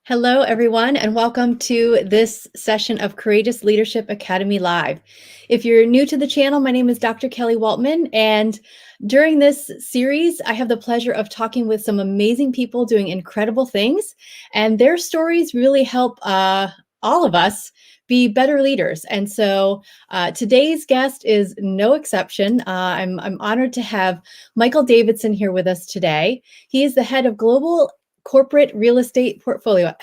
Hello, everyone, and welcome to this session of Courageous Leadership Academy Live. If you're new to the channel, my name is Dr. Kelly Waltman, and during this series, I have the pleasure of talking with some amazing people doing incredible things, and their stories really help all of us be better leaders. And so today's guest is no exception. I'm honored to have Michael Davidson here with us today. He is the head of global corporate real estate portfolio,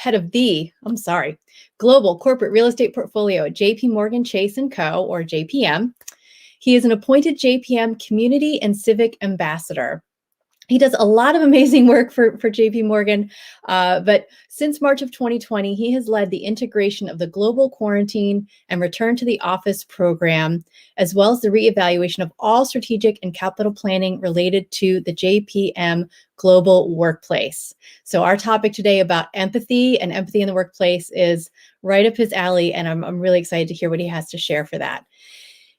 global corporate real estate portfolio at JP Morgan Chase & Co., or JPM. He is an appointed JPM community and civic ambassador. He does a lot of amazing work for JP Morgan, but since March of 2020, he has led the integration of the global quarantine and return to the office program, as well as the reevaluation of all strategic and capital planning related to the JPM global workplace. So our topic today about empathy and empathy in the workplace is right up his alley, and I'm really excited to hear what he has to share for that.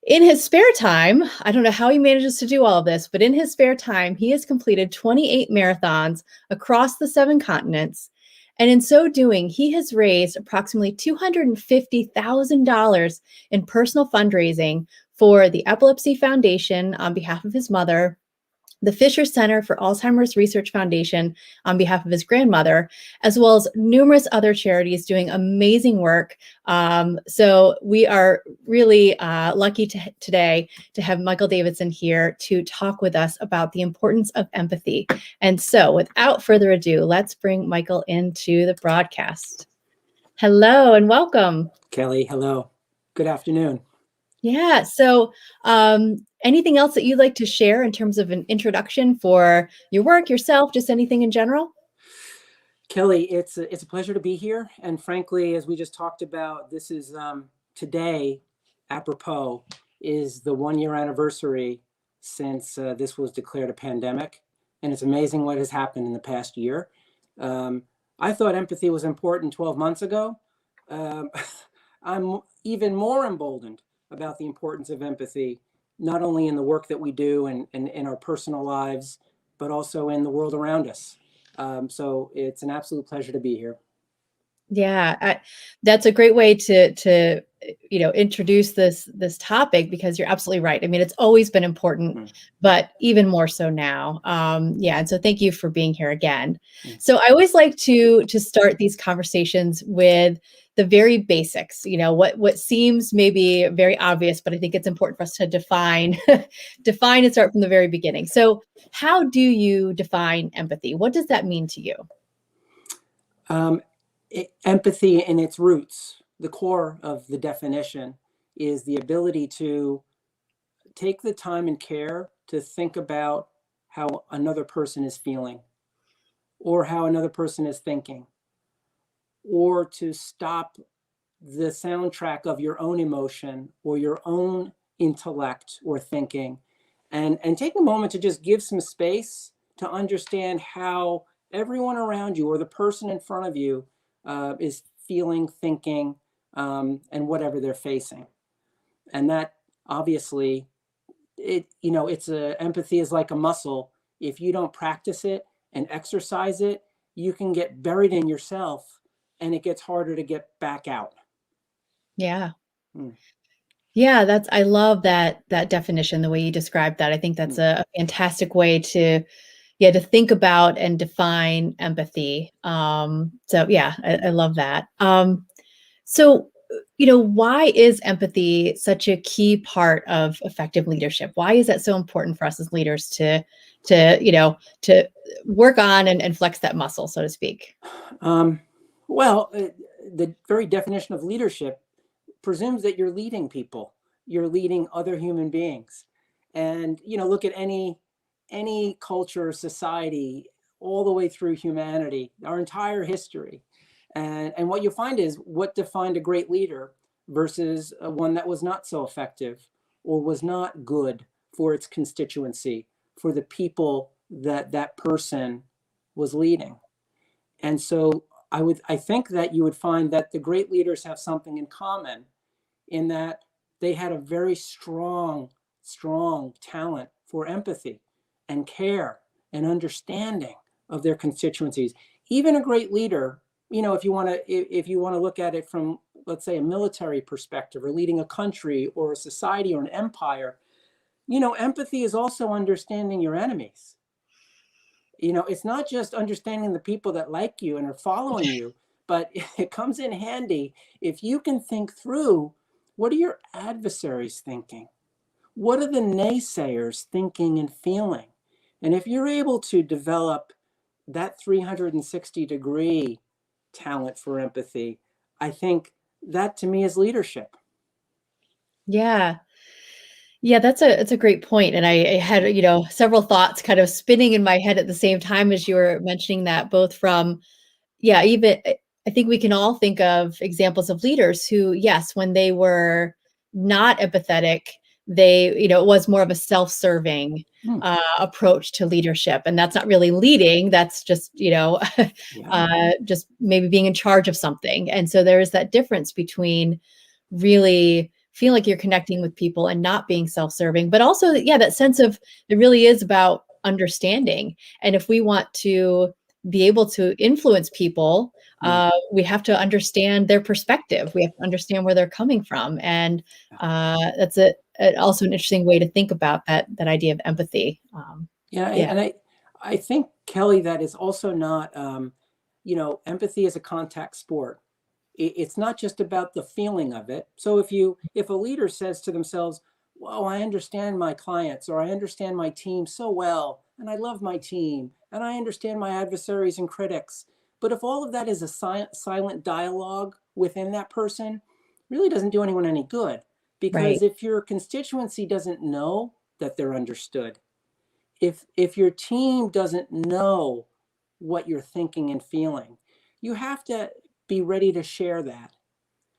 In his spare time, I don't know how he manages to do all of this, but in his spare time, he has completed 28 marathons across the 7 continents. And in so doing, he has raised approximately $250,000 in personal fundraising for the Epilepsy Foundation on behalf of his mother, the Fisher Center for Alzheimer's Research Foundation on behalf of his grandmother, as well as numerous other charities doing amazing work. So we are really lucky today to have Michael Davidson here to talk with us about the importance of empathy. And so without further ado, let's bring Michael into the broadcast. Hello and welcome. Kelly, hello. Good afternoon. Yeah. So anything else that you'd like to share in terms of an introduction for your work, yourself, just anything in general? Kelly, it's a pleasure to be here. And frankly, as we just talked about, this is today, apropos, is the 1-year anniversary since this was declared a pandemic. And it's amazing what has happened in the past year. I thought empathy was important 12 months ago. I'm even more emboldened about the importance of empathy, not only in the work that we do and in our personal lives, but also in the world around us. So it's an absolute pleasure to be here. Yeah, that's a great way to introduce this topic, because you're absolutely right. I mean, it's always been important, but even more so now. Yeah, and so thank you for being here again. So I always like to start these conversations with the very basics. You know, what seems maybe very obvious, but I think it's important for us to define and start from the very beginning. So, how do you define empathy? What does that mean to you? Empathy in its roots, the core of the definition, is the ability to take the time and care to think about how another person is feeling, or how another person is thinking, or to stop the soundtrack of your own emotion or your own intellect or thinking, and take a moment to just give some space to understand how everyone around you or the person in front of you is feeling, thinking, and whatever they're facing. And that obviously, empathy is like a muscle. If you don't practice it and exercise it, you can get buried in yourself, and it gets harder to get back out. Yeah. Yeah, I love that definition, the way you described that. I think that's a fantastic way to think about and define empathy. So yeah, I love that. So, why is empathy such a key part of effective leadership? Why is that so important for us as leaders to work on and flex that muscle, so to speak? Well, the very definition of leadership presumes that you're leading people, you're leading other human beings. And, look at any culture, society, all the way through humanity, our entire history. And what you'll find is what defined a great leader versus one that was not so effective or was not good for its constituency, for the people that person was leading. And so I think that you would find that the great leaders have something in common, in that they had a very strong talent for empathy and care and understanding of their constituencies. Even a great leader, if you want to look at it from, let's say, a military perspective, or leading a country or a society or an empire, empathy is also understanding your enemies. It's not just understanding the people that like you and are following you, but it comes in handy if you can think through, what are your adversaries thinking? What are the naysayers thinking and feeling? And if you're able to develop that 360-degree talent for empathy, I think that to me is leadership. Yeah. Yeah, it's a great point. And I had, several thoughts kind of spinning in my head at the same time as you were mentioning that, both from, yeah, even I think we can all think of examples of leaders who, yes, when they were not empathetic, it was more of a self-serving Hmm. approach to leadership. And that's not really leading. That's just, Yeah. just maybe being in charge of something. And so there is that difference between really feel like you're connecting with people and not being self-serving, but also, yeah, that sense of it really is about understanding. And if we want to be able to influence people, Yeah. we have to understand their perspective. We have to understand where they're coming from, and that's also an interesting way to think about that idea of empathy. Yeah, Yeah, and I think, Kelly, that is also not, empathy is a contact sport. It's not just about the feeling of it. So if a leader says to themselves, "Whoa, I understand my clients, or I understand my team so well, and I love my team, and I understand my adversaries and critics," but if all of that is a silent dialogue within that person, really doesn't do anyone any good. Because right. if your constituency doesn't know that they're understood, if your team doesn't know what you're thinking and feeling, you have to be ready to share that.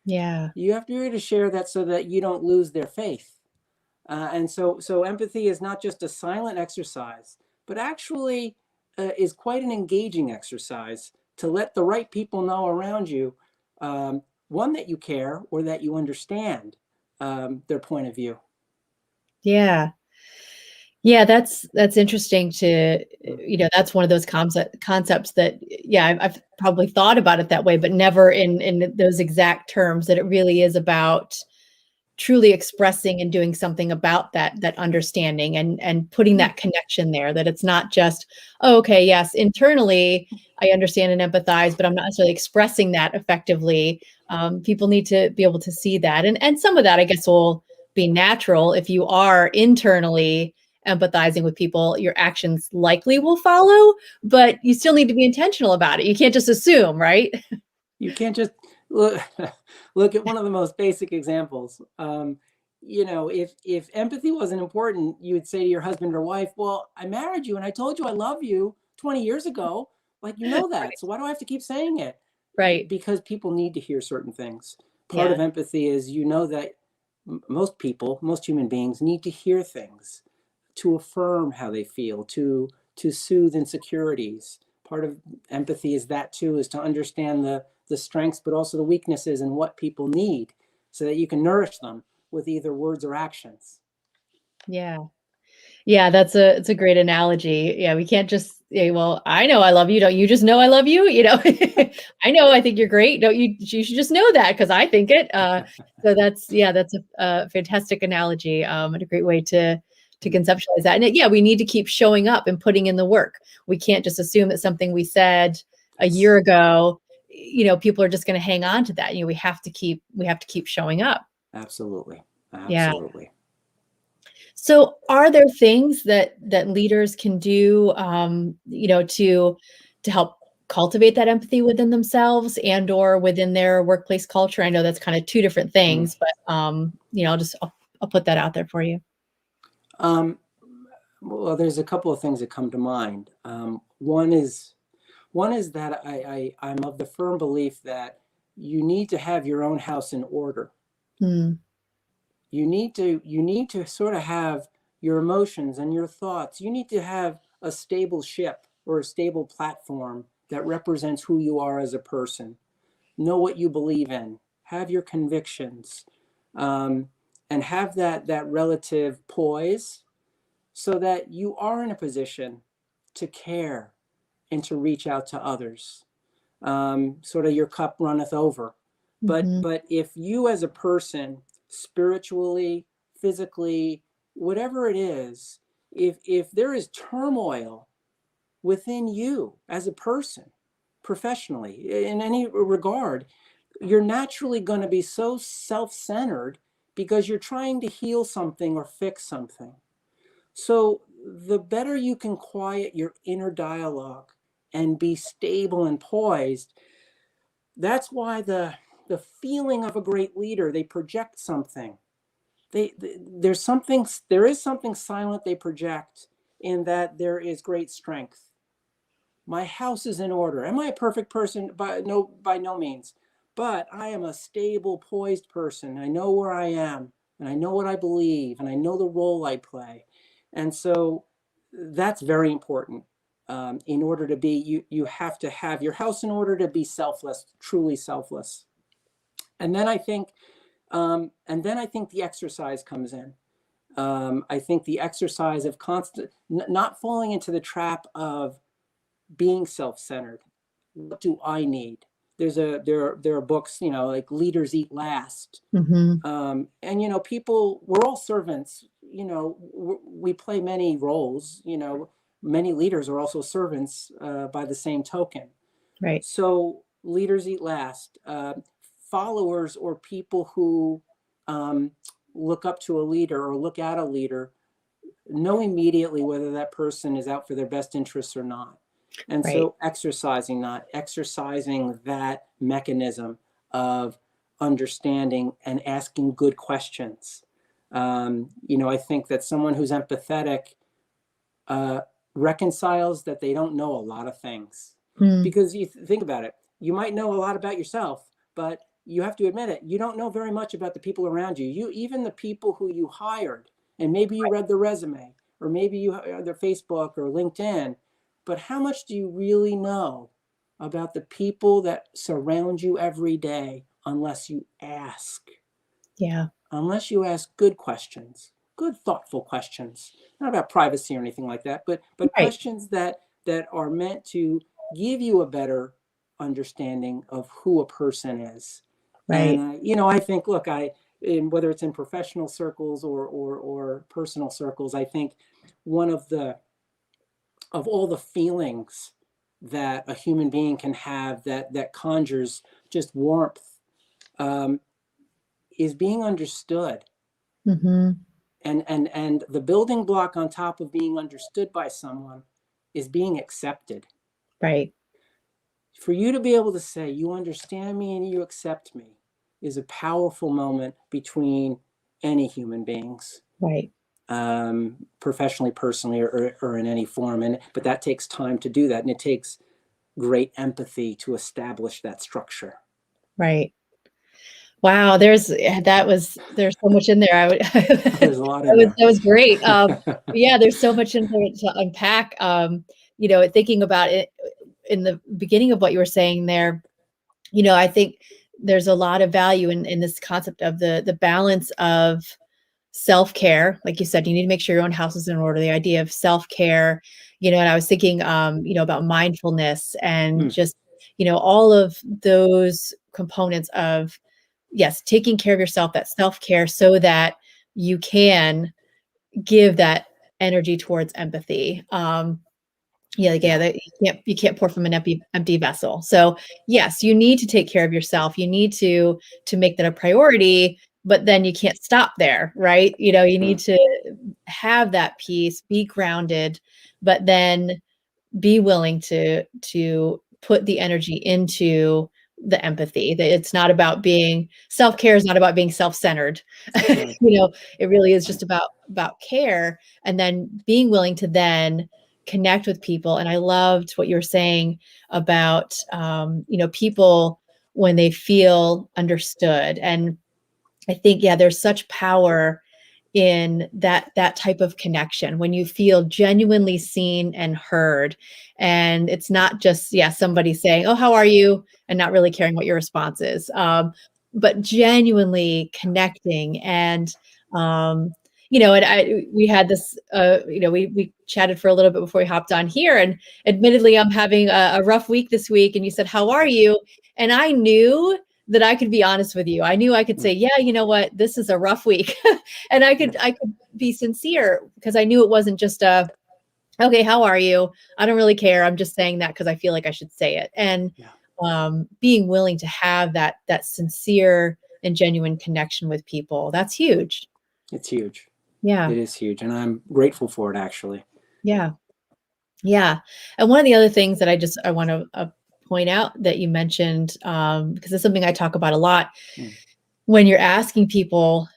Yeah, You have to be ready to share that so that you don't lose their faith. And so empathy is not just a silent exercise, but actually is quite an engaging exercise to let the right people know around you, one, that you care or that you understand their point of view. yeah. Yeah, that's interesting to, that's one of those concepts that, yeah, I've probably thought about it that way, but never in those exact terms, that it really is about truly expressing and doing something about that understanding, and putting that connection there, that it's not just, oh, okay, yes, internally I understand and empathize, but I'm not necessarily expressing that effectively. People need to be able to see that. And some of that, I guess, will be natural. If you are internally empathizing with people, your actions likely will follow, but you still need to be intentional about it. You can't just assume, right? You can't just look look at one of the most basic examples. If empathy wasn't important, you would say to your husband or wife, "Well, I married you and I told you I love you 20 years ago. Like, that. So why do I have to keep saying it?" Right. Because people need to hear certain things. Part of Yeah. empathy is, that most people, most human beings, need to hear things to affirm how they feel, to soothe insecurities. Part of empathy is that too, is to understand the strengths, but also the weaknesses and what people need, so that you can nourish them with either words or actions. Yeah. Yeah, it's a great analogy. Yeah, we can't just say, "Well, I know I love you. Don't you just know I love you?" I know I think you're great. Don't you? You should just know that because I think it. So that's a fantastic analogy, and a great way to conceptualize that. And yeah, we need to keep showing up and putting in the work. We can't just assume that something we said a Yes, year ago, people are just going to hang on to that. We have to keep showing up. absolutely, Yeah. absolutely. So are there things that leaders can do, to help cultivate that empathy within themselves and or within their workplace culture? I know that's kind of two different Mm. things, but I'll put that out there for you. Um, well, there's a couple of things that come to mind. One is that I'm of the firm belief that you need to have your own house in order. Mm, You need to sort of have your emotions and your thoughts. You need to have a stable ship or a stable platform that represents who you are as a person. Know what you believe in. Have your convictions, um, and have that relative poise, so that you are in a position to care and to reach out to others. sort of your cup runneth over. Mhm. But if you as a person, spiritually, physically, whatever it is, if there is turmoil within you as a person, professionally, in any regard, you're naturally going to be so self-centered because you're trying to heal something or fix something. So the better you can quiet your inner dialogue and be stable and poised, that's why the feeling of a great leader, they project something. There's something, there is something silent they project, in that there is great strength. My house is in order. Am I a perfect person? By no means. But I am a stable, poised person. I know where I am, and I know what I believe, and I know the role I play. And so that's very important. In order to be, you have to have your house in order to be selfless, truly selfless. And then I think, the exercise comes in. I think the exercise of constant, not falling into the trap of being self-centered. What do I need? There are books, like Leaders Eat Last. Mhm. And people, we're all servants. We play many roles. Many leaders are also servants, by the same token. Right. So leaders eat last. Followers, or people who look up to a leader or look at a leader, know immediately whether that person is out for their best interests or not. And Right. so exercising that mechanism of understanding and asking good questions. I think that someone who's empathetic uh, reconciles that they don't know a lot of things. Mm. Because you think about it, you might know a lot about yourself, but you have to admit it, you don't know very much about the people around you. Even the people who you hired, and maybe you read their resume, or maybe you their Facebook or LinkedIn, but how much do you really know about the people that surround you every day, unless you ask? Yeah. Unless you ask good questions, good thoughtful questions, not about privacy or anything like that, but Right. questions that are meant to give you a better understanding of who a person is. And Right. I think, look, whether it's in professional circles or personal circles, I think one of all the feelings that a human being can have that conjures just warmth, um, is being understood. Mhm. And the building block on top of being understood by someone is being accepted. Right. For you to be able to say, you understand me and you accept me, is a powerful moment between any human beings, Right. professionally, personally, or in any form. But that takes time to do that. And it takes great empathy to establish that structure. Right. Wow, there's so much in there. I would There's a lot in there. that was great. Yeah, there's so much in there to unpack. Thinking about it in the beginning of what you were saying there, I think there's a lot of value in this concept of the balance of self-care. Like you said, you need to make sure your own house is in order. The idea of self-care, and I was thinking, about mindfulness and Mm, just, all of those components of, yes, taking care of yourself, that self-care, so that you can give that energy towards empathy. Yeah, like, yeah, yeah. that you can't pour from an empty vessel. So yes, you need to take care of yourself. You need to make that a priority, but then you can't stop there, right? You need Mm, to have that peace, be grounded, but then be willing to put the energy into the empathy. That it's not about being self-care is not about being self-centered. right. It really is Right. just about care, and then being willing to then connect with people. And I loved what you were saying about people when they feel understood. And I think, yeah, there's such power in that type of connection when you feel genuinely seen and heard. And it's not just, yeah, somebody saying, oh, how are you, and not really caring what your response is, but genuinely connecting. And and we had this, we chatted for a little bit before we hopped on here, and admittedly, I'm having a rough week this week. And you said, "How are you?" And I knew that I could be honest with you. I knew I could say, "Yeah, you know what? This is a rough week," and I could be sincere because I knew it wasn't just a, "Okay, how are you? I don't really care. I'm just saying that because I feel like I should say it." And Yeah. being willing to have that sincere and genuine connection with people, that's huge. It's huge. Yeah. It is huge. And I'm grateful for it, actually. Yeah. Yeah. And one of the other things that I want to point out that you mentioned, because it's something I talk about a lot, Mm. when you're asking people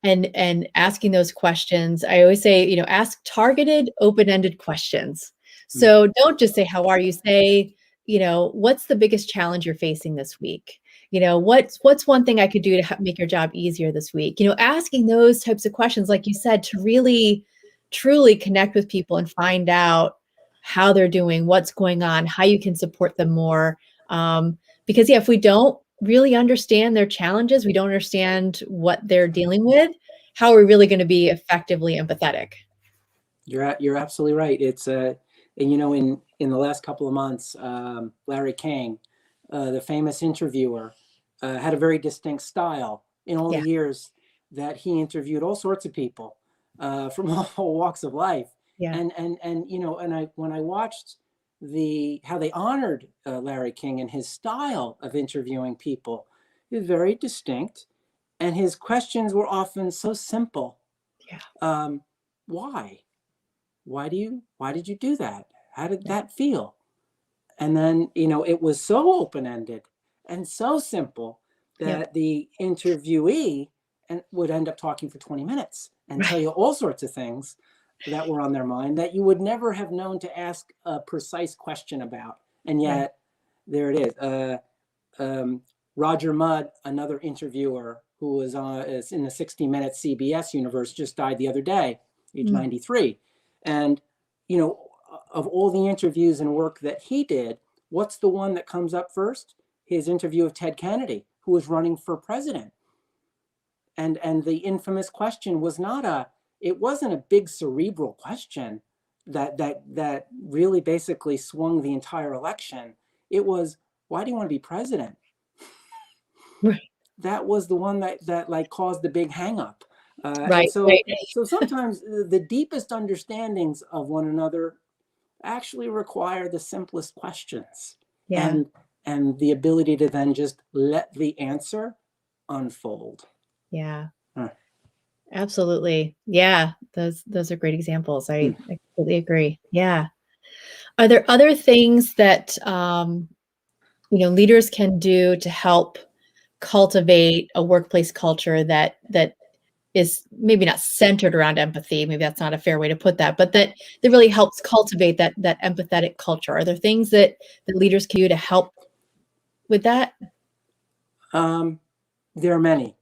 and asking those questions, I always say, ask targeted, open-ended questions. Mm. So don't just say, "How are you?" Say, "What's the biggest challenge you're facing this week? What's one thing I could do to make your job easier this week?" Asking those types of questions, like you said, to really truly connect with people and find out how they're doing, what's going on, how you can support them more. Because yeah, if we don't really understand their challenges, we don't understand what they're dealing with, how are we really going to be effectively empathetic? You're absolutely right. It's and in the last couple of months, Larry King, the famous interviewer, had a very distinct style in all the Yeah, years that he interviewed all sorts of people from all walks of life. yeah, And I when I watched how they honored Larry King and his style of interviewing people, is very distinct, and his questions were often so simple. yeah, Um, why? Why did you do that? How did yeah, that feel? And then, it was so open-ended and so simple yep, that the interviewee would end up talking for 20 minutes and tell right, you all sorts of things that were on their mind that you would never have known to ask a precise question about. And right, yet, there it is. Roger Mudd, another interviewer who was is in the 60 Minutes CBS universe, just died the other day, age mm, 93. And, of all the interviews and work that he did, what's the one that comes up first? His interview of Ted Kennedy, who was running for president. And the infamous question was it wasn't a big cerebral question that really basically swung the entire election. It was, why do you want to be president? right, That was the one that like caused the big hang up. And right, right. so sometimes the deepest understandings of one another actually require the simplest questions, Yeah, and the ability to then just let the answer unfold. yeah, Huh. absolutely. Yeah, those are great examples. Hmm. I completely agree. Yeah. Are there other things that leaders can do to help cultivate a workplace culture that is maybe not centered around empathy? Maybe that's not a fair way to put that, but that really helps cultivate that empathetic culture. Are there things that leaders can do to help with that? Um, there are many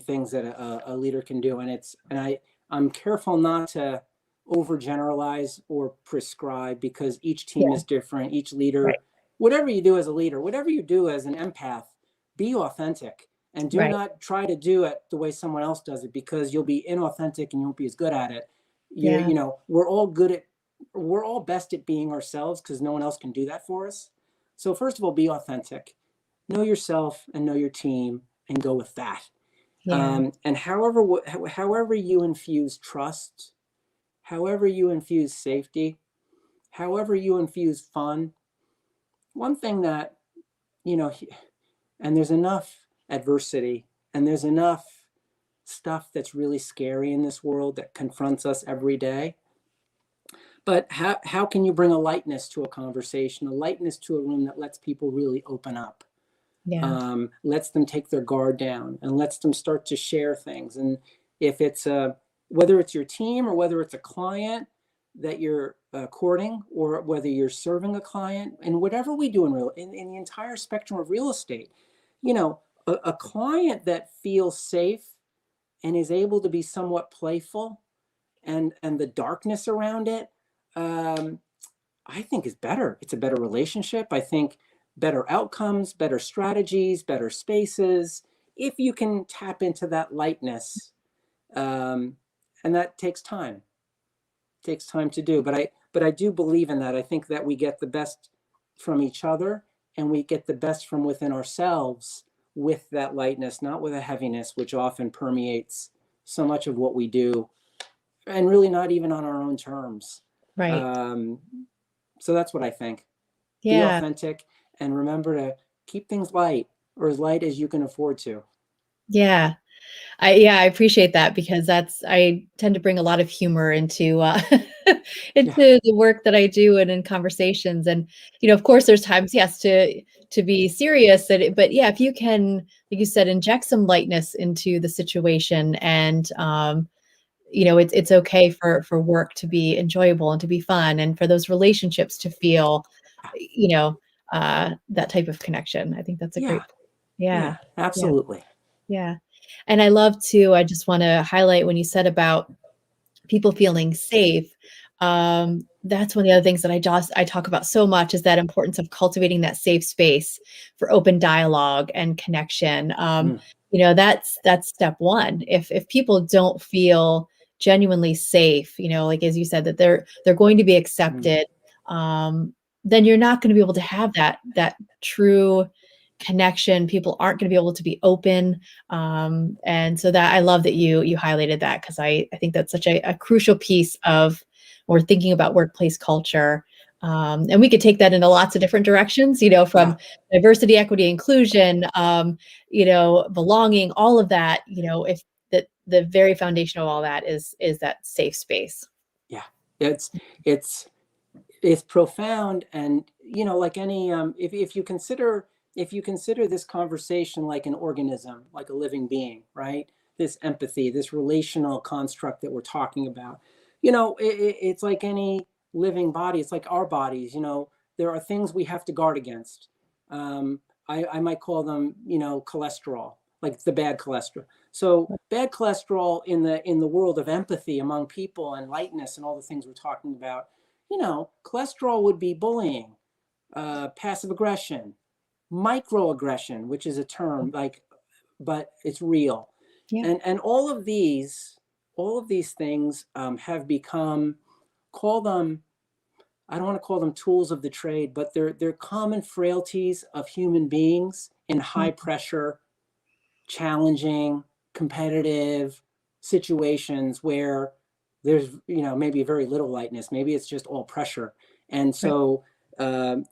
things that a leader can do, and I'm careful not to overgeneralize or prescribe, because each team Yeah, is different. Each right, leader, whatever you do as a leader, whatever you do as an empath, be authentic, and do right. not try to do it the way someone else does it, because you'll be inauthentic and you won't be as good at it. Yeah, We're all best at being ourselves because no one else can do that for us. So first of all, be authentic, know yourself and know your team, and go with that. yeah, And however you infuse trust, however you infuse safety, however you infuse fun, one thing that, you know, and there's enough adversity, and there's enough stuff that's really scary in this world that confronts us every day. But how can you bring a lightness to a conversation, a lightness to a room that lets people really open up? yeah, Lets them take their guard down and lets them start to share things. And if it's whether it's your team or whether it's a client that you're courting, or whether you're serving a client, and whatever we do in the entire spectrum of real estate, a client that feels safe and is able to be somewhat playful, and the darkness around it, um, I think is better. It's a better relationship. I think better outcomes, better strategies, better spaces. If you can tap into that lightness, um, and that takes time. It takes time to do. But I do believe in that. I think that we get the best from each other, and we get the best from within ourselves with that lightness, not with a heaviness, which often permeates so much of what we do, and really not even on our own terms. Right. Um, so that's what I think. Be Yeah. authentic, and remember to keep things light, or as light as you can afford to. Yeah. I appreciate that, because I tend to bring a lot of humor into Yeah, into the work that I do and in conversations. And of course, there's times, yes, to be serious. But yeah, if you can, like you said, inject some lightness into the situation, and it's okay for work to be enjoyable and to be fun, and for those relationships to feel, you know, that type of connection. I think that's a yeah, great. Yeah. yeah, Yeah. absolutely. Yeah. And I just want to highlight when you said about people feeling safe. That's one of the other things that I talk about so much, is that importance of cultivating that safe space for open dialogue and connection. Mm, That's step one. If people don't feel genuinely safe, like as you said, that they're going to be mm, accepted, um, then you're not going to be able to have that true connection. People aren't going to be able to be open, and so that I love that you highlighted that, because I think that's such a crucial piece of, or thinking about workplace culture. And we could take that into lots of different directions, yeah, from diversity, equity, inclusion, belonging, all of that. If the very foundation of all that is that safe space. yeah. It's it's profound, and like any if you consider, this conversation like an organism, like a living being, right? This empathy, this relational construct that we're talking about, it's like any living body. It's like our bodies. There are things we have to guard against. um, I might call them, cholesterol, like the bad cholesterol. So bad cholesterol in the world of empathy among people and lightness and all the things we're talking about, cholesterol would be bullying, passive aggression, microaggression, which is a term like, but it's real. Yeah. And all of these things have become, call them, I don't want to call them tools of the trade, but they're common frailties of human beings in high Mm. pressure, challenging, competitive situations where there's, maybe very little lightness. Maybe it's just all pressure. And Right. so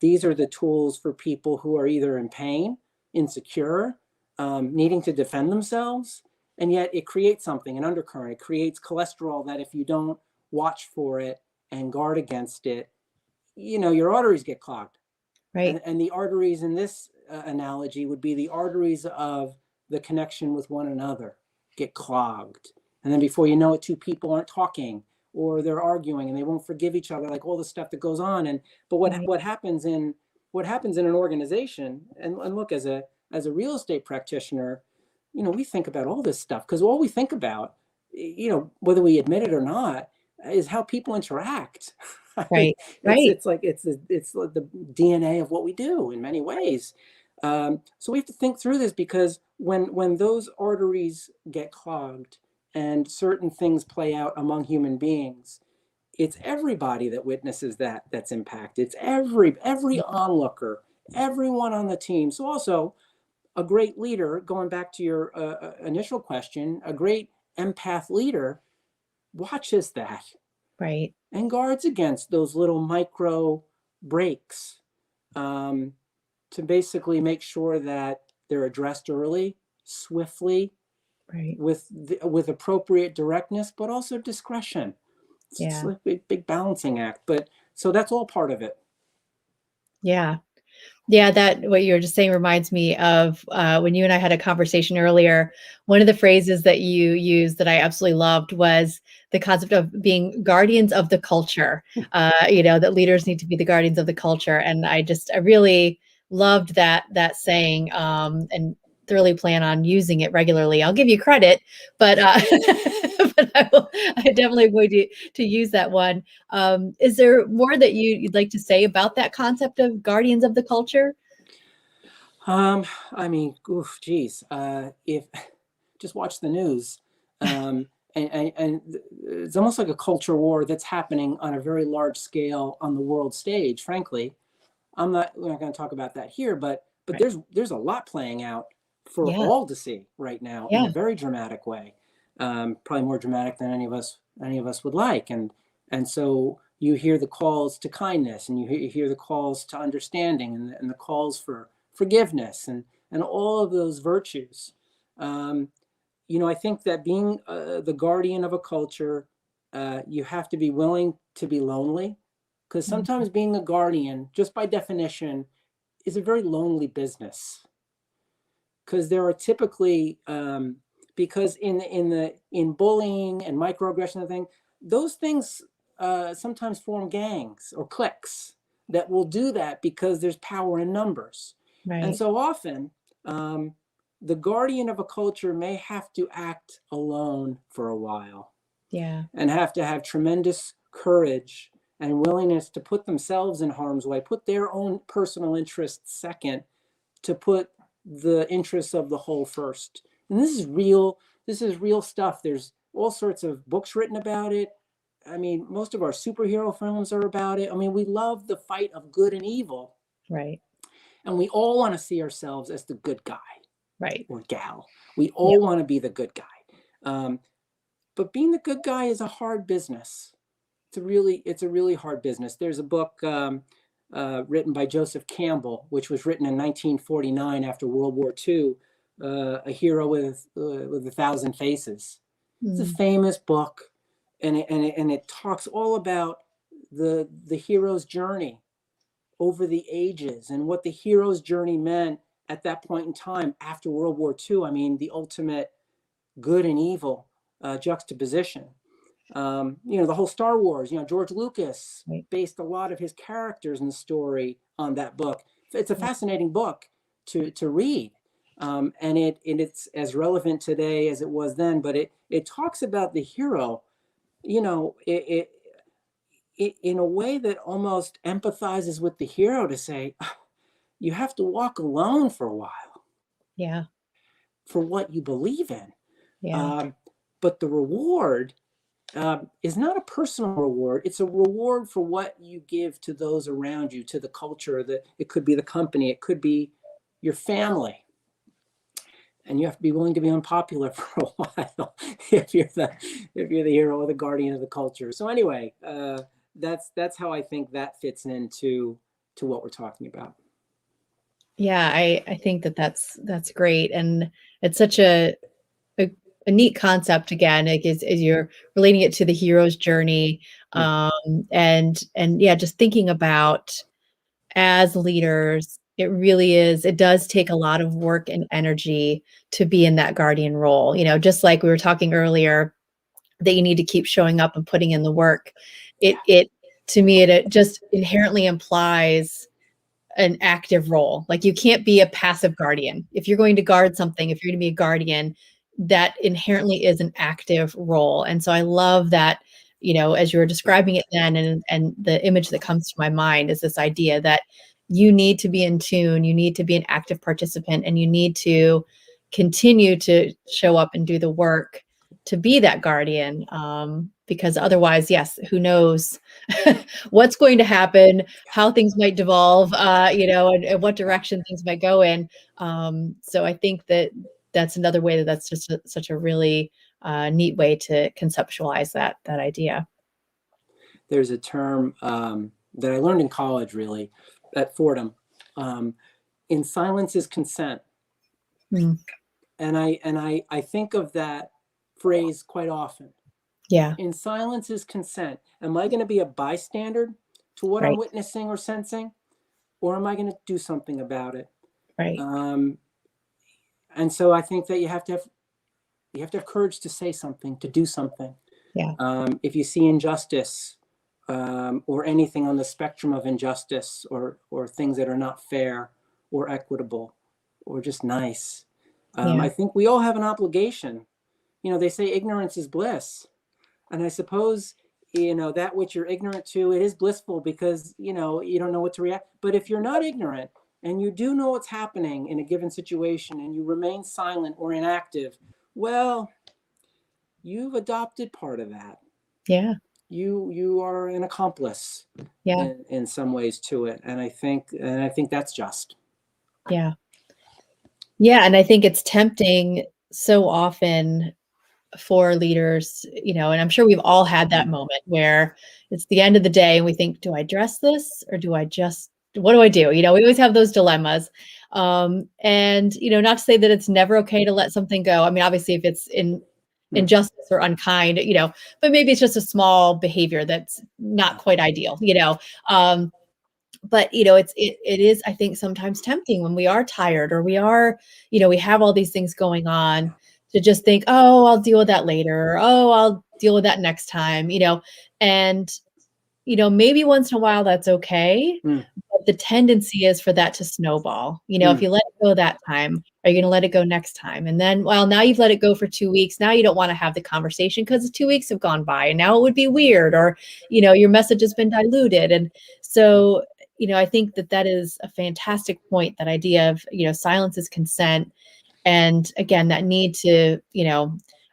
these are the tools for people who are either in pain, insecure, needing to defend themselves. And yet it creates something, an undercurrent. It creates cholesterol that if you don't watch for it and guard against it, your arteries get clogged. Right. And the arteries in this analogy would be the arteries of the connection with one another get clogged. And then before you know it, two people aren't talking, or they're arguing and they won't forgive each other, like all the stuff that goes on. And but Right. what happens in an organization, and look, as a real estate practitioner, we think about all this stuff, because all we think about, whether we admit it or not, is how people interact. I mean, Right. Right. it's like it's the DNA of what we do in many ways. So we have to think through this, because when those arteries get clogged and certain things play out among human beings, it's everybody that witnesses that's impacted. It's every onlooker, everyone on the team. So also a great leader, going back to your initial question, a great empath leader watches that Right. and guards against those little micro breaks, um, to basically make sure that they're addressed early, swiftly, Right. with appropriate directness, but also discretion. It's Yeah. a big balancing act. But so that's all part of it. Yeah. Yeah, that what you were just saying reminds me of when you and I had a conversation earlier. One of the phrases that you used that I absolutely loved was the concept of being guardians of the culture. That leaders need to be the guardians of the culture, and I really loved that saying, and thoroughly plan on using it regularly. I'll give you credit, but but I definitely am going to use that one. Is there more that you'd like to say about that concept of guardians of the culture? I mean, oof, geez, if just watch the news. and it's almost like a culture war that's happening on a very large scale on the world stage. Frankly, we're not going to talk about that here, but Right. there's a lot playing out for Yeah. all to see right now in Yeah. a very dramatic way, probably more dramatic than any of us would like. And so you hear the calls to kindness, and you hear the calls to understanding, and the calls for forgiveness, and all of those virtues. Um, I think that being the guardian of a culture, you have to be willing to be lonely, because Mhm. sometimes being a guardian, just by definition, is a very lonely business. Because there are typically, because in bullying and microaggression and thing, those things sometimes form gangs or cliques that will do that because there's power in numbers. And Right. so often, um, the guardian of a culture may have to act alone for a while, Yeah. and have to have tremendous courage and willingness to put themselves in harm's way, put their own personal interests second, to put the interests of the whole first. And this is real stuff. There's all sorts of books written about it. I mean, most of our superhero films are about it. I mean, we love the fight of good and evil, Right. and we all want to see ourselves as the good guy Right. or gal. We Yeah. all want to be the good guy. But being the good guy is a hard business. It's a really hard business. There's a book written by Joseph Campbell, which was written in 1949 after World War II, A Hero with a Thousand Faces. It's a Mm. famous book, and it talks all about the hero's journey over the ages, and what the hero's journey meant at that point in time after World War II. I mean, the ultimate good and evil juxtaposition. The whole Star Wars, George Lucas Right. based a lot of his characters in the story on that book. It's a Right. fascinating book to read. And it's as relevant today as it was then, but it talks about the hero, in a way that almost empathizes with the hero, to say, "Oh, you have to walk alone for a while Yeah. for what you believe in." Yeah. Um, but the reward is not a personal reward. It's a reward for what you give to those around you, to the culture. That it could be the company, it could be your family, and you have to be willing to be unpopular for a while if you're the hero or the guardian of the culture. So anyway, that's how I think that fits into what we're talking about. Yeah. I think that that's great, and it's such a, a neat concept again, like is you're relating it to the hero's journey, Yeah, um, and yeah, just thinking about as leaders, it does take a lot of work and energy to be in that guardian role. Just like we were talking earlier, that you need to keep showing up and putting in the work. It to me, it just inherently implies an active role. Like you can't be a passive guardian. If you're going to guard something, if you're going to be a guardian, that inherently is an active role. And so I love that, as you were describing it then, and the image that comes to my mind is this idea that you need to be in tune, you need to be an active participant, and you need to continue to show up and do the work to be that guardian. Because otherwise, yes, who knows what's going to happen, how things might devolve, and what yeah. direction things might go in. So I think that that's another way that's just such a really neat way to conceptualize that idea. There's a term that I learned in college, really, at Fordham. Um, in silence is consent. Mm, And I think of that phrase quite often. yeah, In silence is consent. Am I going to be a bystander to what I'm right, witnessing or sensing, or am I going to do something about it? right. Um, and so I think that you have to have courage to say something, to do something. Yeah, If you see injustice, or anything on the spectrum of injustice, or things that are not fair or equitable or just nice, yeah, I think we all have an obligation. They say ignorance is bliss. And I suppose, that which you're ignorant to, it is blissful, because, you don't know what to react. But if you're not ignorant and you do know what's happening in a given situation, and you remain silent or inactive, well, you've adopted part of that. Yeah. You are an accomplice Yeah. in some ways to it, and I think that's just. Yeah. Yeah. And I think it's tempting so often for leaders, and I'm sure we've all had that moment where it's the end of the day and we think, do I address this or what do I do? We always have those dilemmas. And, not to say that it's never okay to let something go. I mean, obviously, if it's injustice or unkind, but maybe it's just a small behavior that's not quite ideal, but it is, I think, sometimes tempting when we are tired or we are, we have all these things going on to just think, oh, I'll deal with that later, or, oh, I'll deal with that next time, and maybe once in a while that's okay. Mm, But the tendency is for that to snowball. If mm, you let it go that time, are you going to let it go next time? And then, well, now you've let it go for 2 weeks. Now you don't want to have the conversation because the 2 weeks have gone by and now it would be weird, or, your message has been diluted. And so, I think that is a fantastic point, that idea of, silence is consent. And again, that need to,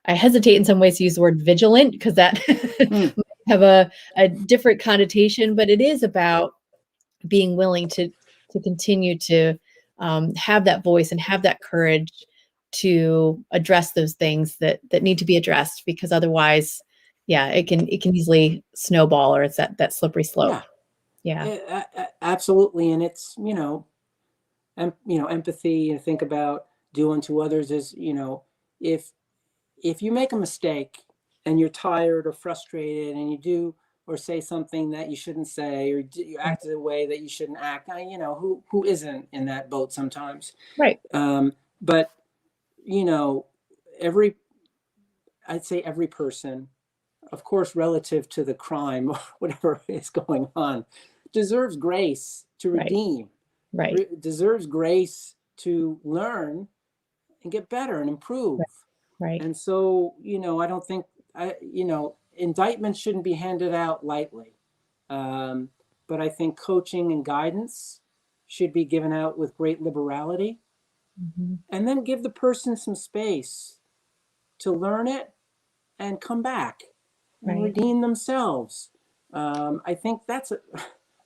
I hesitate in some ways to use the word vigilant because that mm. might have a different connotation, but it is about being willing to continue to have that voice and have that courage to address those things that need to be addressed, because otherwise, yeah, it can easily snowball, or it's that slippery slope. Yeah, Yeah. absolutely. And it's, empathy, and think about do unto others is, if you make a mistake and you're tired or frustrated and you do or say something that you shouldn't say, or you act in a way that you shouldn't act, who isn't in that boat sometimes. Right. But you know every I'd say every person, of course, relative to the crime or whatever is going on, deserves grace to Right. redeem, Right. deserves grace to learn and get better and improve. Right. And so, I don't think, indictments shouldn't be handed out lightly. Um, but I think coaching and guidance should be given out with great liberality, Mm-hmm. and then give the person some space to learn it and come back and Right. redeem themselves. I think that's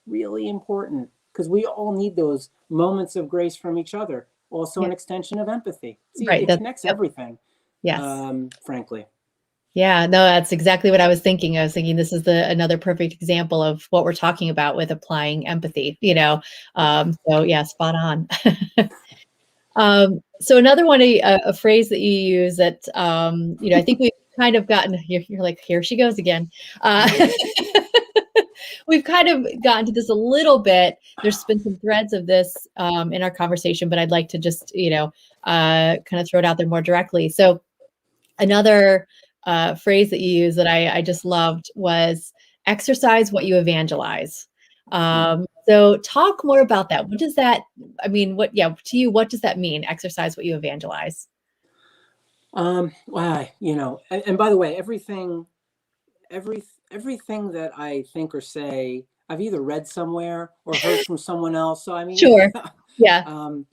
really important, because we all need those moments of grace from each other. Also, Yeah. an extension of empathy. See, Right. it connects Yep. everything, Yes. frankly. Yeah, no, that's exactly what I was thinking. I was thinking this is another perfect example of what we're talking about with applying empathy, So yeah, spot on. So another one, a phrase that you use that, I think we've kind of gotten, you're like, here she goes again. We've kind of gotten to this a little bit. There's been some threads of this in our conversation, but I'd like to just, kind of throw it out there more directly. So another phrase that you use that I just loved was exercise what you evangelize. So talk more about that. What does that, I mean, to you, what does that mean? Exercise what you evangelize. Well, and by the way, every, everything that I think or say, I've either read somewhere or heard from someone else. So, I mean, Sure. Yeah. um,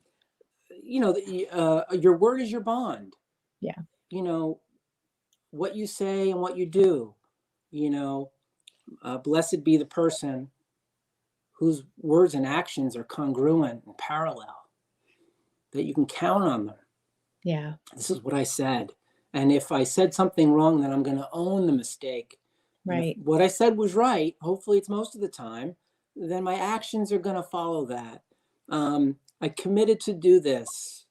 your word is your bond. Yeah. You know, what you say and what you do, you know, blessed be the person whose words and actions are congruent and parallel, that you can count on them. Yeah. This is what I said. And if I said something wrong, then I'm going to own the mistake. And if Right. what I said was right, hopefully it's most of the time, then my actions are going to follow that. I committed to do this.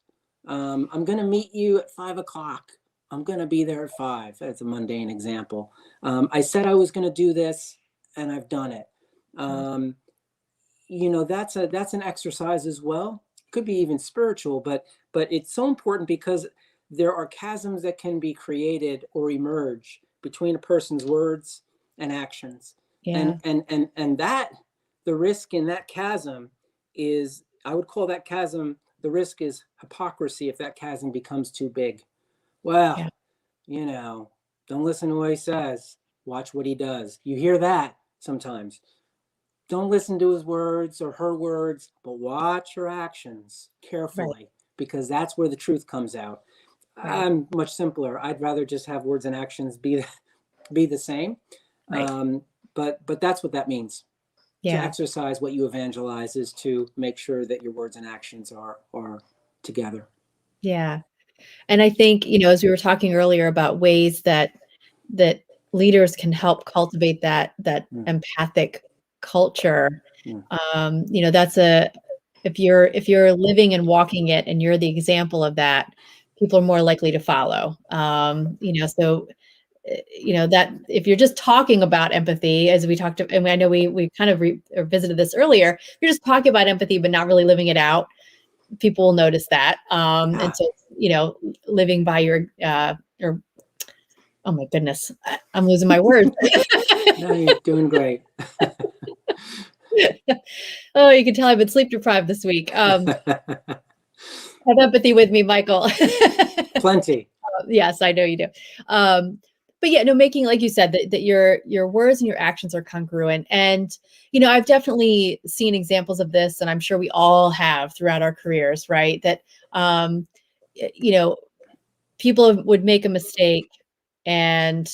I'm going to meet you at 5 o'clock. I'm going to be there at 5. That's a mundane example. I said I was going to do this, and I've done it. That's an exercise as well. Could be even spiritual, but it's so important, because there are chasms that can be created or emerge between a person's words and actions. Yeah. And that, the risk in that chasm is, I would call that chasm, the risk is hypocrisy if that chasm becomes too big. Well, Yeah. don't listen to what he says, watch what he does. You hear that sometimes. Don't listen to his words or her words, but watch her actions Right. carefully, because that's where the truth comes out. Right. I'm much simpler. I'd rather just have words and actions be the same. Right. But that's what that means. To Yeah. exercise what you evangelize is to make sure that your words and actions are together. Yeah. And I think, as we were talking earlier about ways that leaders can help cultivate that Mm, empathic culture, mm, that's if you're living and walking it and you're the example of that, people are more likely to follow. So that if you're just talking about empathy, as we talked to, and I know we kind of or visited this earlier, if you're just talking about empathy but not really living it out, people will notice that. And yeah. so, living by your oh my goodness, I'm losing my words. No, you're doing great. Oh, you can tell I've been sleep deprived this week. Have empathy with me, Michael. Plenty. Yes, I know you do. But yeah, no, making, like you said, that your words and your actions are congruent. And, I've definitely seen examples of this, and I'm sure we all have throughout our careers, right? That, you know, people would make a mistake and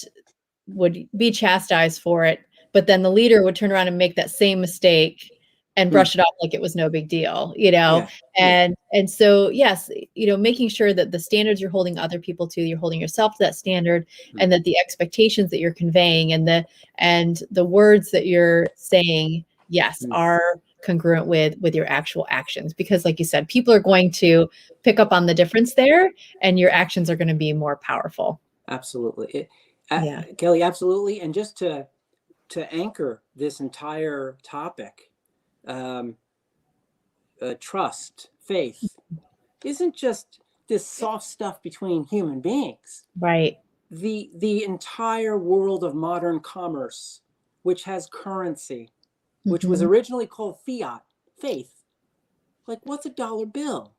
would be chastised for it, but then the leader would turn around and make that same mistake and Mm, brush it off like it was no big deal. yeah. Yeah. And so yes, making sure that the standards you're holding other people to, you're holding yourself to that standard, Mm, and that the expectations that you're conveying and the words that you're saying, yes, mm, are congruent with your actual actions, because like you said, people are going to pick up on the difference there, and your actions are going to be more powerful. absolutely. Yeah. Kelly, absolutely. And just to anchor this entire topic, um, trust, faith, isn't just this soft stuff between human beings. Right. The entire world of modern commerce, which has currency, which was Hmm. originally called fiat, faith. Like, what's a dollar bill?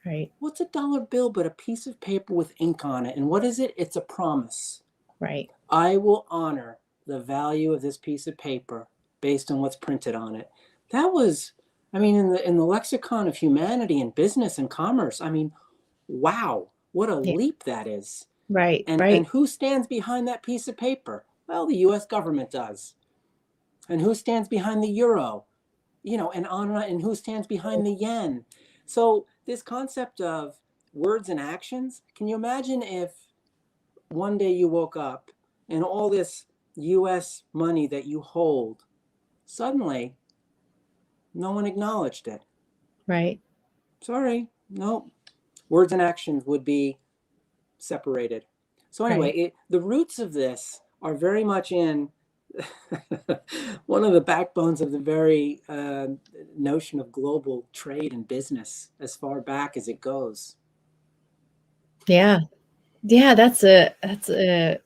Right. What's a dollar bill but a piece of paper with ink on it? And what is it? It's a promise. Right. I will honor the value of this piece of paper based on what's printed on it. That was, I mean, in the lexicon of humanity and business and commerce, I mean, wow, what a Yeah. leap that is. Right. And Right. who stands behind that piece of paper? Well, the US government does. And who stands behind the euro? And who stands behind the yen? So this concept of words and actions, can you imagine if one day you woke up and all this US money that you hold, suddenly no one acknowledged it? Right. Sorry, no. Words and actions would be separated. So anyway, Right. the roots of this are very much in one of the backbones of the very notion of global trade and business as far back as it goes. Yeah. Yeah. That's a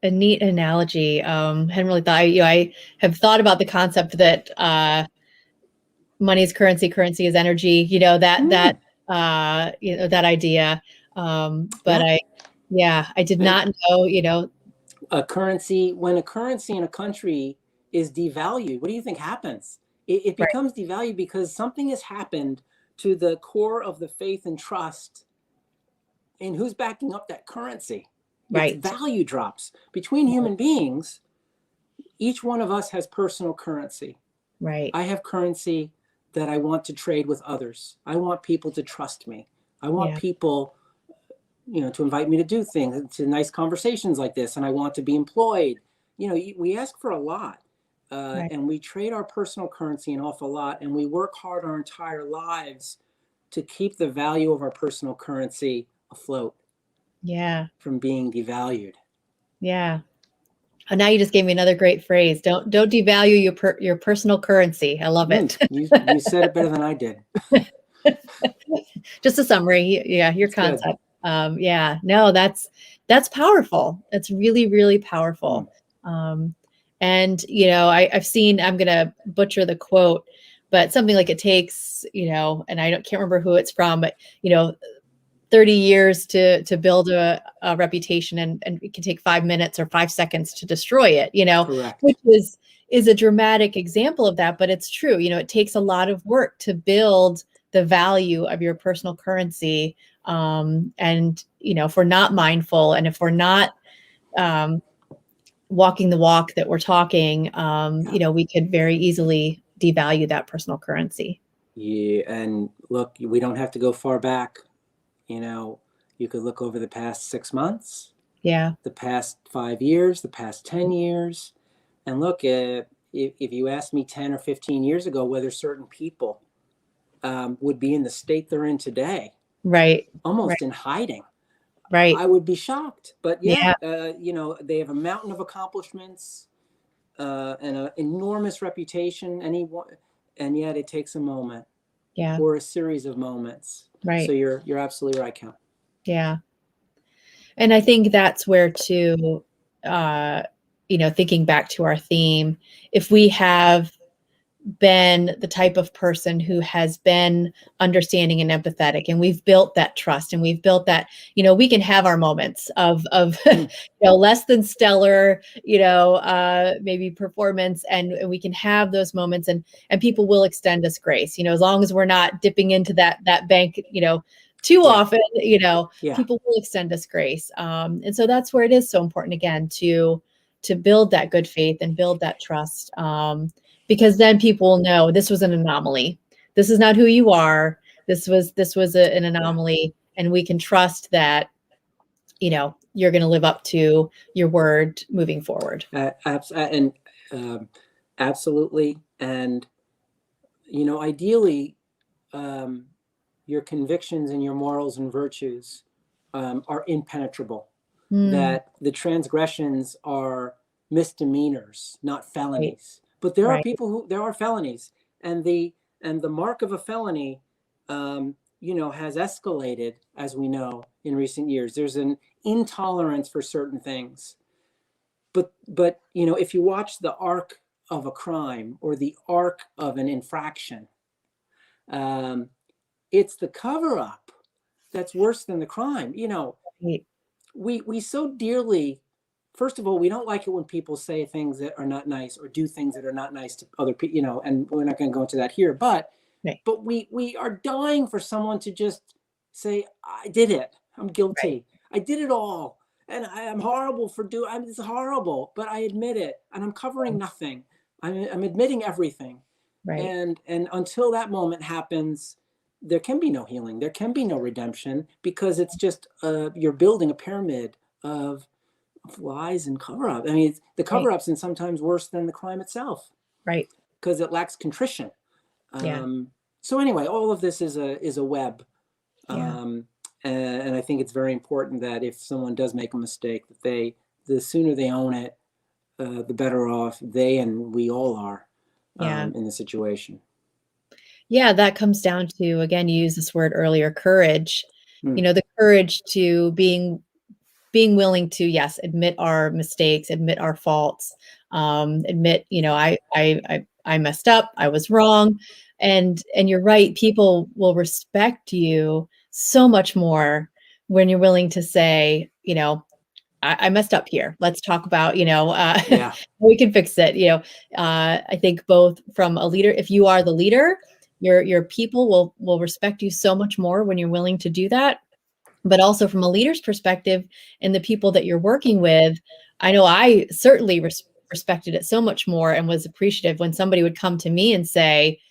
neat analogy. Hadn't really thought, I have thought about the concept that money is currency, currency is energy, Mm, that idea. But yeah. I did And not know, when a currency in a country is devalued, what do you think happens? It right. becomes devalued because something has happened to the core of the faith and trust in who's backing up that currency. Its Right. value drops. Between human beings, each one of us has personal currency. Right. I have currency that I want to trade with others. I want people to trust me. I want Yeah. people, to invite me to do things, to nice conversations like this, and I want to be employed. We ask for a lot, Right. and we trade our personal currency an awful lot, and we work hard our entire lives to keep the value of our personal currency afloat Yeah. from being devalued. Yeah. And now you just gave me another great phrase. Don't devalue your personal currency. I love it. You said it better than I did. Just a summary. Yeah, your It's good. concept. Yeah, no, that's powerful. That's really, really Mm, powerful. Um, and I've seen. I'm gonna butcher the quote, but something like it takes, and can't remember who it's from, but 30 years to build a reputation, and it can take 5 minutes or 5 seconds to destroy it, which correct. is a dramatic example of that, but it's true. It takes a lot of work to build the value of your personal currency. And, if we're not mindful, and if we're not walking the walk that we're talking, we could very easily devalue that personal currency. Yeah, and look, we don't have to go far back. You could look over the past 6 months, Yeah. the past 5 years, the past 10 years, and look, if you asked me 10 or 15 years ago whether certain people would be in the state they're in today, Right. almost Right. in hiding, Right. I would be shocked. But Yeah. they have a mountain of accomplishments and an enormous reputation, and yet it takes a moment Yeah. or a series of moments. Right. So you're absolutely right, Count. Yeah. And I think that's where thinking back to our theme, if we have been the type of person who has been understanding and empathetic, and we've built that trust, and we've built that, we can have our moments of less than stellar, maybe performance, and we can have those moments, and people will extend us grace, as long as we're not dipping into that bank, too often, people will extend us grace. And so that's where it is so important, again, to build that good faith and build that trust. Because then people will know this was an anomaly. This is not who you are. This was an anomaly, and we can trust that, you're going to live up to your word moving forward. Absolutely. And, ideally, your convictions and your morals and virtues are impenetrable, that the transgressions are misdemeanors, not felonies. But there are people there are felonies, and the mark of a felony, has escalated, as we know, in recent years. There's an intolerance for certain things. But if you watch the arc of a crime or the arc of an infraction, it's the cover-up that's worse than the crime. We so dearly, first of all, we don't like it when people say things that are not nice or do things that are not nice to other people, and we're not going to go into that here, but we are dying for someone to just say, I did it. I'm guilty. I did it all. And I'm horrible for it's horrible, but I admit it, and I'm covering nothing. I'm admitting everything. And until that moment happens, there can be no healing. There can be no redemption, because it's just you're building a pyramid of lies and cover-up. I mean, the cover-ups and sometimes worse than the crime itself, right? Because it lacks contrition. So anyway, all of this is a web, and I think it's very important that if someone does make a mistake, that the sooner they own it, the better off they and we all are in the situation. Yeah, that comes down to, again, you used this word earlier, courage. The courage to being willing to, yes, admit our mistakes, admit our faults, admit, I messed up, I was wrong. And you're right, people will respect you so much more when you're willing to say, I messed up here. Let's talk about, we can fix it. I think both from a leader, if you are the leader, your people will respect you so much more when you're willing to do that. But also from a leader's perspective and the people that you're working with, I know I certainly respected it so much more and was appreciative when somebody would come to me and say,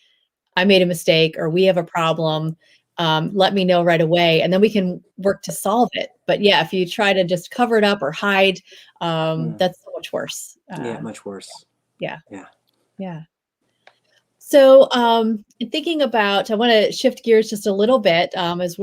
I made a mistake, or we have a problem. Let me know right away, and then we can work to solve it. But yeah, if you try to just cover it up or hide, that's so much worse. Much worse. Yeah. So thinking about, I want to shift gears just a little bit, as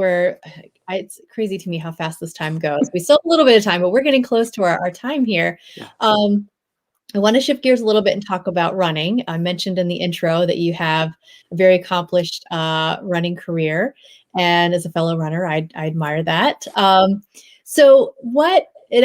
it's crazy to me how fast this time goes. We still have a little bit of time, but we're getting close to our time here. I want to shift gears a little bit and talk about running. I mentioned in the intro that you have a very accomplished running career. And as a fellow runner, I admire that. And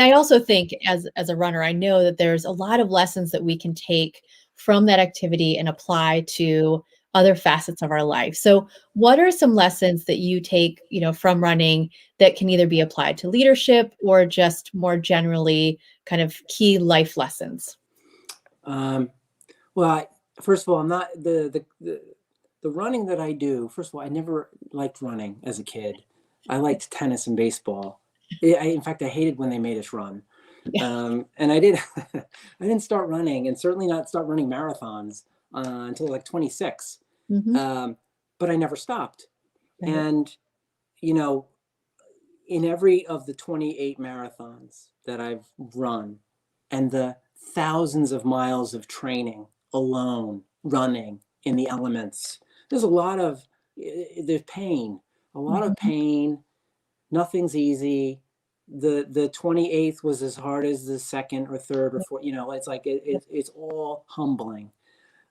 I also think as a runner, I know that there's a lot of lessons that we can take from that activity and apply to other facets of our life. So what are some lessons that you take, from running that can either be applied to leadership or just more generally kind of key life lessons? Well, first of all, I'm not the the running that I do, first of all, I never liked running as a kid. I liked tennis and baseball. In fact, I hated when they made us run. Yeah. And I did, I didn't start running, and certainly not start running marathons until like 26. But I never stopped. Right. And, you know, in every of the 28 marathons that I've run and the thousands of miles of training alone, running in the elements, there's a lot of, there's pain, a lot of pain. Nothing's easy. The 28th was as hard as the second or third or fourth, you know, it's like, it's all humbling.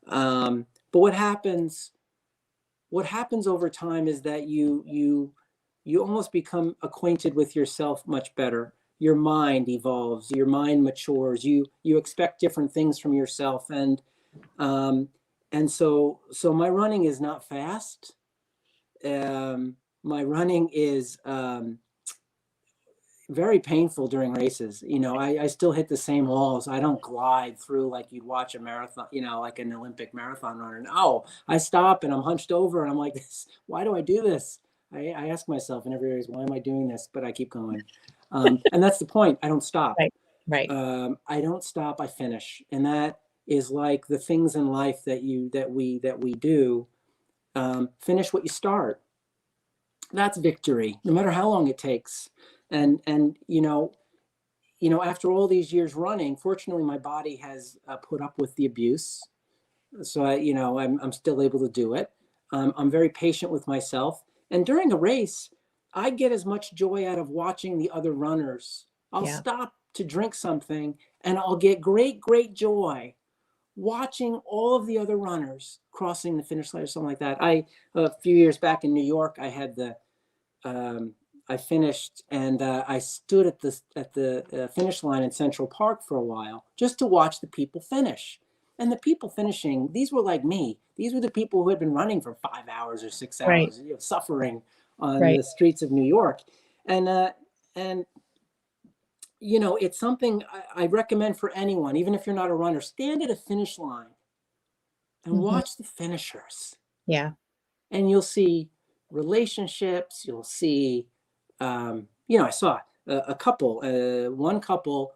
But what happens over time is that you almost become acquainted with yourself much better. Your mind evolves, your mind matures, you expect different things from yourself. And so my running is not fast. My running is very painful during races. You know, I still hit the same walls. I don't glide through like you'd watch a marathon, you know, like an Olympic marathon runner. No, I stop and I'm hunched over and I'm like, this, why do I do this? I ask myself in every race, why am I doing this? But I keep going. And that's the point. I don't stop. Right. I don't stop. I finish. And that is like the things in life that we do. Finish what you start. That's victory, no matter how long it takes. And you know, after all these years running, fortunately, my body has put up with the abuse. So I'm still able to do it. I'm very patient with myself. And during a race, I get as much joy out of watching the other runners. I'll stop to drink something and I'll get great joy watching all of the other runners crossing the finish line or something like that. A few years back in New York, I had I finished and I stood at the finish line in Central Park for a while just to watch the people finish. And the people finishing, these were like me. These were the people who had been running for 5 hours or 6 hours, you know, suffering on the streets of New York. And you know, it's something I recommend for anyone, even if you're not a runner. Stand at a finish line and watch the finishers. Yeah. And you'll see relationships. You'll see, you know, I saw a couple, one couple,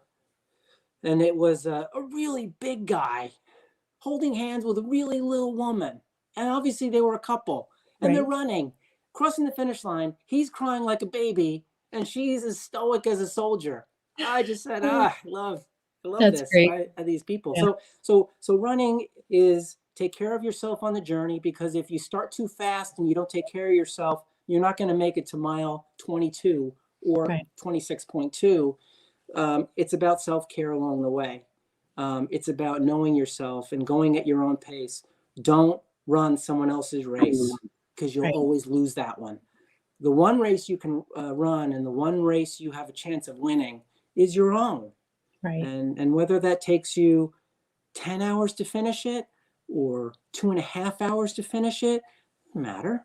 and it was a really big guy holding hands with a really little woman. And obviously they were a couple and they're running, crossing the finish line. He's crying like a baby and she's as stoic as a soldier. I just said, I love That's this. great. These people. Yeah. So running is take care of yourself on the journey, because if you start too fast and you don't take care of yourself, you're not going to make it to mile 22 or 26.2. It's about self-care along the way. It's about knowing yourself and going at your own pace. Don't run someone else's race, because you'll always lose that one. The one race you can run and the one race you have a chance of winning is your own. And whether that takes you 10 hours to finish it or 2.5 hours to finish it, doesn't matter,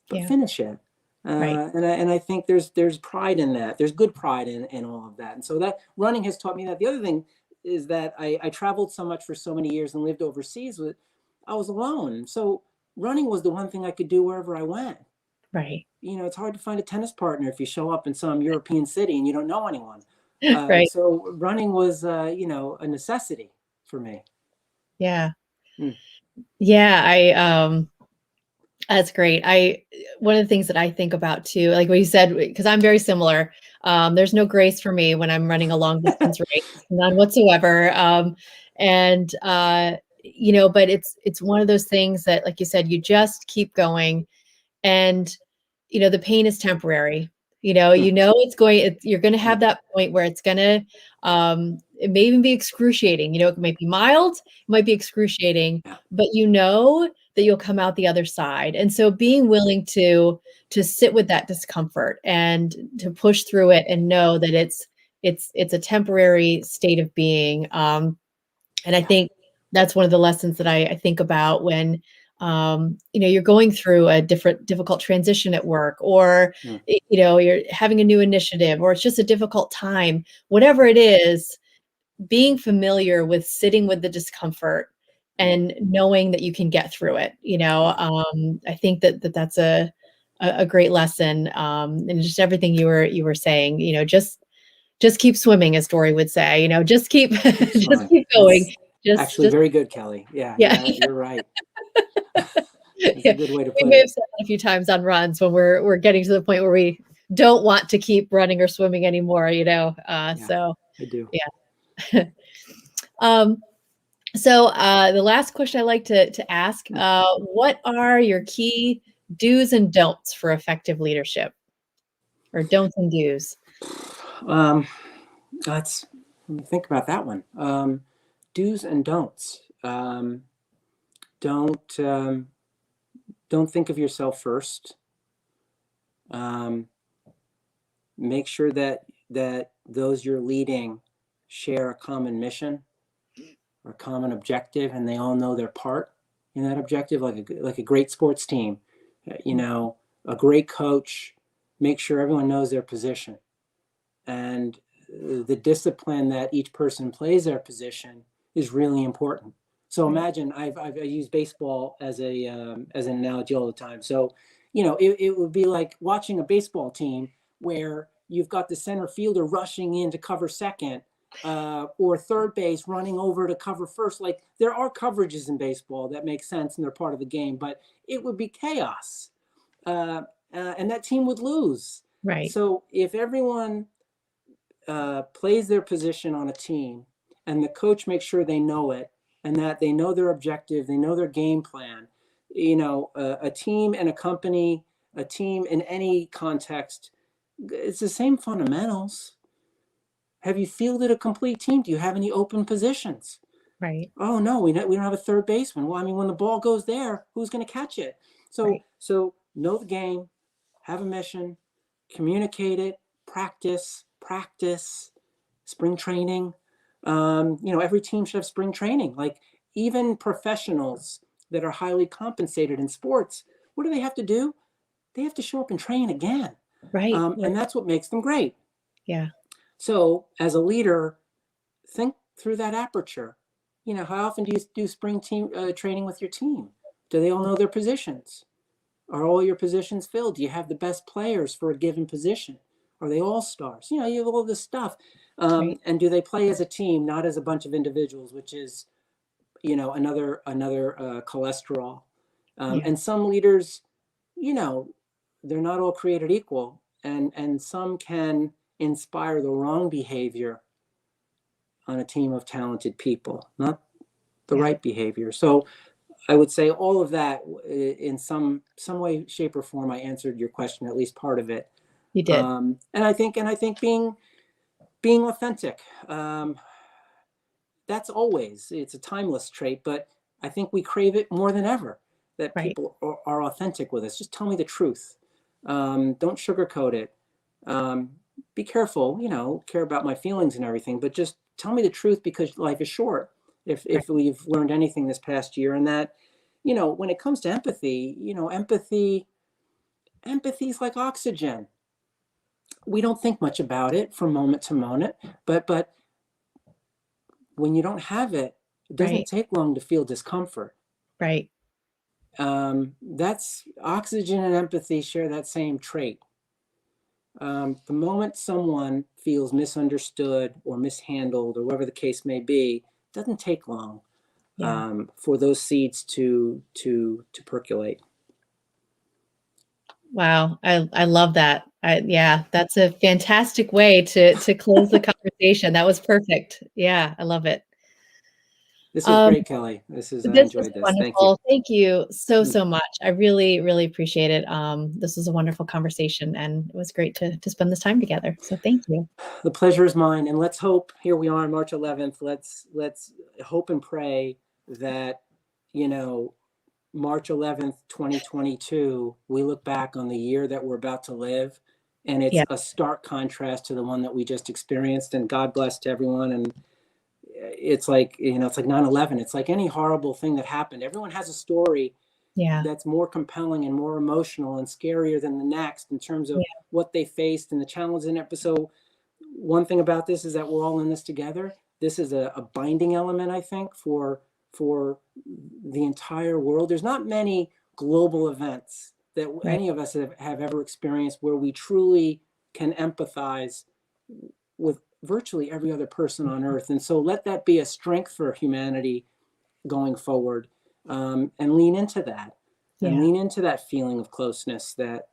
but finish it. And I think there's pride in that. There's good pride in all of that. And so that running has taught me that. The other thing is that I traveled so much for so many years and lived overseas. I was alone. So running was the one thing I could do wherever I went. You know, it's hard to find a tennis partner if you show up in some European city and you don't know anyone. So running was, you know, a necessity for me. Yeah. Yeah. That's great. One of the things that I think about too, like what you said, because I'm very similar. There's no grace for me when I'm running a long distance race, none whatsoever. And you know, but it's one of those things that, like you said, you just keep going, and you know, the pain is temporary. You know, you're going to have that point where it's going to, it may even be excruciating. You know, it might be mild, it might be excruciating, but you know that you'll come out the other side. And so being willing to sit with that discomfort and to push through it and know that it's a temporary state of being. And I think that's one of the lessons that I think about when, you know, you're going through a difficult transition at work, or, you know, you're having a new initiative, or it's just a difficult time, whatever it is, being familiar with sitting with the discomfort and knowing that you can get through it. I think that's a great lesson. And just everything you were saying, just keep swimming, as Dory would say, just keep, just keep going. That's actually very good, Kelly. Yeah. You're right. That's a good way to We put may have it. said that a few times on runs when we're getting to the point where we don't want to keep running or swimming anymore, so I do. yeah. The last question I like to ask, what are your key do's and don'ts for effective leadership, or don'ts and do's? Let me think about that one. Do's and don'ts. Don't think of yourself first. Make sure that those you're leading share a common mission or common objective, and they all know their part in that objective, like a great sports team. A great coach. Make sure everyone knows their position, and the discipline that each person plays their position is really important. So imagine I use baseball as an analogy all the time. So, it would be like watching a baseball team where you've got the center fielder rushing in to cover second, or third base running over to cover first. Like, there are coverages in baseball that make sense and they're part of the game, but it would be chaos, and that team would lose. Right. So if everyone plays their position on a team, and the coach makes sure they know it, and that they know their objective, they know their game plan. A team and a company, a team in any context, it's the same fundamentals. Have you fielded a complete team? Do you have any open positions? Right. Oh no, we don't have a third baseman. Well, I mean, when the ball goes there, who's going to catch it? So know the game, have a mission, communicate it, practice, spring training. Every team should have spring training. Like, even professionals that are highly compensated in sports, what do they have to do? They have to show up and train again. Right. And that's what makes them great. Yeah. So as a leader, think through that aperture. How often do you do spring team training with your team? Do they all know their positions? Are all your positions filled? Do you have the best players for a given position? Are they all stars? You have all this stuff. And do they play as a team, not as a bunch of individuals, which is, another cholesterol. And some leaders, they're not all created equal, and some can inspire the wrong behavior on a team of talented people, not the right behavior. So I would say all of that, in some way, shape, or form, I answered your question, at least part of it. You did. And I think being authentic, it's a timeless trait, but I think we crave it more than ever, that people are authentic with us. Just tell me the truth. Don't sugarcoat it. Be careful, care about my feelings and everything, but just tell me the truth, because life is short. If we've learned anything this past year, and that, when it comes to empathy, empathy is like oxygen. We don't think much about it from moment to moment, but when you don't have it, it doesn't take long to feel discomfort. Right. That's oxygen and empathy share that same trait. The moment someone feels misunderstood or mishandled, or whatever the case may be, it doesn't take long for those seeds to percolate. Wow. I love that. That's a fantastic way to close the conversation. That was perfect. Yeah, I love it. This was great, Kelly. I enjoyed this. Wonderful. Thank you so much. I really, really appreciate it. This was a wonderful conversation, and it was great to spend this time together. So thank you. The pleasure is mine. And let's hope, here we are on March 11th. Let's hope and pray that, March 11th, 2022, we look back on the year that we're about to live, and it's a stark contrast to the one that we just experienced. And God bless to everyone. And it's like, it's like 9/11. It's like any horrible thing that happened. Everyone has a story that's more compelling and more emotional and scarier than the next, in terms of what they faced and the challenges in it. So one thing about this is that we're all in this together. This is a binding element, I think, for for the entire world. There's not many global events that Right. any of us have ever experienced where we truly can empathize with virtually every other person on earth. And so let that be a strength for humanity going forward, and lean into that, and Yeah. lean into that feeling of closeness that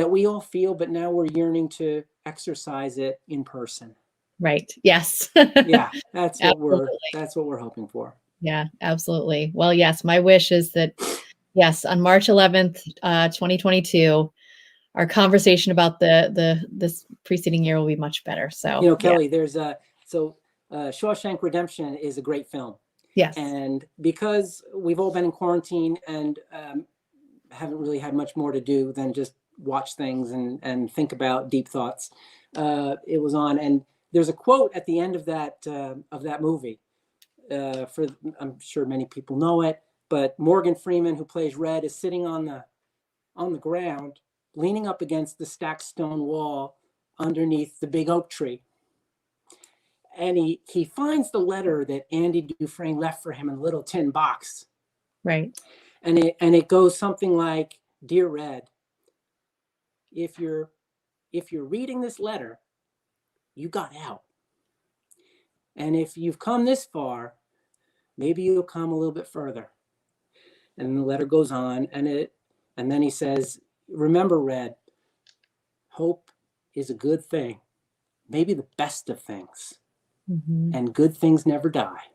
we all feel, but now we're yearning to exercise it in person. Right. Yes. Yeah, that's what Absolutely. we're hoping for. Yeah, absolutely. Well, yes, my wish is that, yes, on March 11th, 2022, our conversation about this preceding year will be much better. So, yeah. Kelly, there's Shawshank Redemption is a great film. Yes. And because we've all been in quarantine and haven't really had much more to do than just watch things and think about deep thoughts, it was on. And there's a quote at the end of that movie. I'm sure many people know it, but Morgan Freeman, who plays Red, is sitting on the ground, leaning up against the stacked stone wall underneath the big oak tree. And he finds the letter that Andy Dufresne left for him in a little tin box. Right. And it goes something like, "Dear Red, if you're reading this letter, you got out. And if you've come this far, maybe you'll come a little bit further." And the letter goes on, and then he says, "Remember, Red, hope is a good thing, maybe the best of things, and good things never die."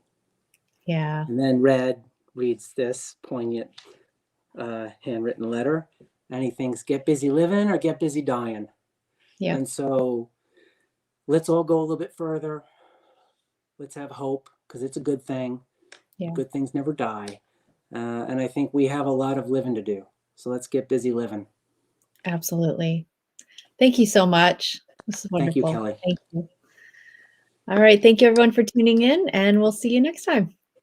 Yeah. And then Red reads this poignant handwritten letter, and he thinks, get busy living or get busy dying. Yeah. And so let's all go a little bit further. Let's have hope, because it's a good thing. Yeah. Good things never die. And I think we have a lot of living to do. So let's get busy living. Absolutely. Thank you so much. This is wonderful. Thank you, Kelly. Thank you. All right. Thank you, everyone, for tuning in, and we'll see you next time.